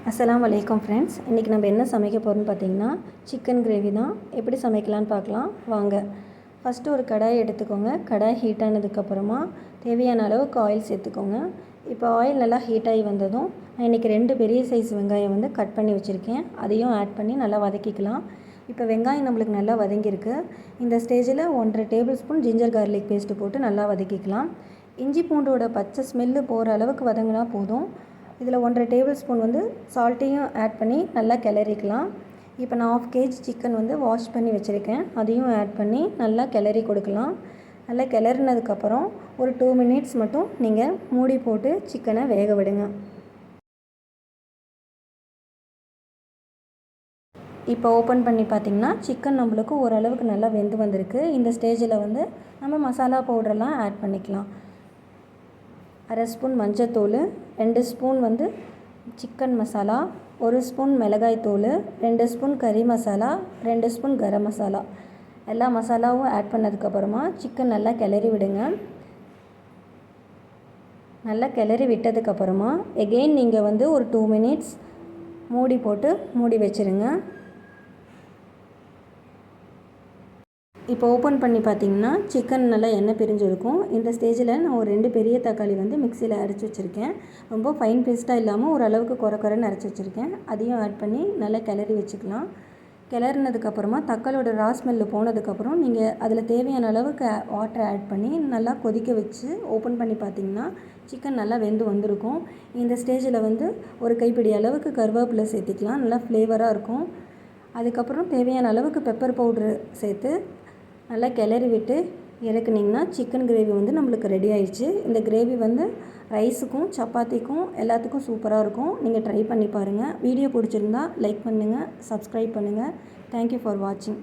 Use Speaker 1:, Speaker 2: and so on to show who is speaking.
Speaker 1: அஸ்ஸலாமு அலைக்கும் ஃப்ரெண்ட்ஸ். இன்றைக்கி நம்ம என்ன சமைக்க போகிறோம்னு பார்த்தீங்கன்னா சிக்கன் கிரேவி தான். எப்படி சமைக்கலான்னு பார்க்கலாம் வாங்க. ஃபஸ்ட்டு ஒரு கடாய் எடுத்துக்கோங்க. கடாய் ஹீட் ஆனதுக்கப்புறமா தேவையான அளவுக்கு ஆயில் சேர்த்துக்கோங்க. இப்போ ஆயில் நல்லா ஹீட் ஆகி வந்ததும் நான் இன்றைக்கி 2 பெரிய சைஸ் வெங்காயம் கட் பண்ணி வச்சுருக்கேன். அதையும் ஆட் பண்ணி நல்லா வதக்கிக்கலாம். இப்போ வெங்காயம் நம்மளுக்கு நல்லா வதங்கியிருக்கு. இந்த ஸ்டேஜில் 1.5 table spoon ginger garlic paste போட்டு நல்லா வதக்கிக்கலாம். இஞ்சி பூண்டோட பச்சை ஸ்மெல்லு போகிற அளவுக்கு வதங்கினா போதும். இதில் 1.5 டேபிள் ஸ்பூன் சால்ட்டையும் ஆட் பண்ணி நல்லா கிளறிக்கலாம். இப்போ நான் 1/2 kg சிக்கன் வாஷ் பண்ணி வச்சுருக்கேன். அதையும் ஆட் பண்ணி நல்லா கிளறி கொடுக்கலாம். நல்லா கிளறினதுக்கப்புறம் ஒரு 2 மினிட்ஸ் மட்டும் நீங்கள் மூடி போட்டு சிக்கனை வேக விடுங்க. இப்போ ஓப்பன் பண்ணி பார்த்திங்கன்னா சிக்கன் நம்மளுக்கு ஓரளவுக்கு நல்லா வெந்து வந்திருக்கு. இந்த ஸ்டேஜில் நம்ம மசாலா பவுடரெல்லாம் ஆட் பண்ணிக்கலாம். 1/2 ஸ்பூன் மஞ்சத்தூள், 2 ஸ்பூன் சிக்கன் மசாலா, 1 ஸ்பூன் மிளகாய் தூள், 2 ஸ்பூன் கறி மசாலா, 2 ஸ்பூன் கரம் மசாலா. எல்லா மசாலாவும் ஆட் பண்ணதுக்கப்புறமா சிக்கன் நல்லா கிளறி விடுங்க. நல்லா கிளறி விட்டதுக்கப்புறமா எகெயின் நீங்கள் ஒரு 2 மினிட்ஸ் மூடி போட்டு மூடி வச்சுருங்க. இப்போ ஓப்பன் பண்ணி பார்த்திங்கன்னா சிக்கன் நல்லா எண்ணெய் பிரிஞ்சிருக்கும். இந்த ஸ்டேஜில் நான் ஒரு 2 பெரிய தக்காளி மிக்சியில் அரைச்சி வச்சுருக்கேன். ரொம்ப ஃபைன் பேஸ்ட்டாக இல்லாமல் ஓரளவுக்கு குறைன்னு அரைச்சி வச்சுருக்கேன். அதையும் ஆட் பண்ணி நல்லா கிளறி வச்சுக்கலாம். கிளறினதுக்கப்புறமா தக்காளியோட ரா ஸ்மெல்லு போனதுக்கப்புறம் நீங்கள் அதில் தேவையான அளவுக்கு வாட்டர் ஆட் பண்ணி நல்லா கொதிக்க வச்சு ஓப்பன் பண்ணி பார்த்திங்கன்னா சிக்கன் நல்லா வெந்து வந்திருக்கும். இந்த ஸ்டேஜில் ஒரு கைப்பிடி அளவுக்கு கருவேப்பிலை சேர்த்திக்கலாம். நல்லா ஃப்ளேவராக இருக்கும். அதுக்கப்புறம் தேவையான அளவுக்கு பெப்பர் பவுட்ரு சேர்த்து நல்லா கிளறி விட்டு இறக்குனிங்கன்னா சிக்கன் கிரேவி நம்மளுக்கு ரெடி ஆயிடுச்சு. இந்த கிரேவி ரைஸுக்கும் சப்பாத்திக்கும் எல்லாத்துக்கும் சூப்பராக இருக்கும். நீங்கள் ட்ரை பண்ணி பாருங்கள். வீடியோ பிடிச்சிருந்தா லைக் பண்ணுங்கள், சப்ஸ்கிரைப் பண்ணுங்கள். தேங்க்யூ ஃபார் வாட்சிங்.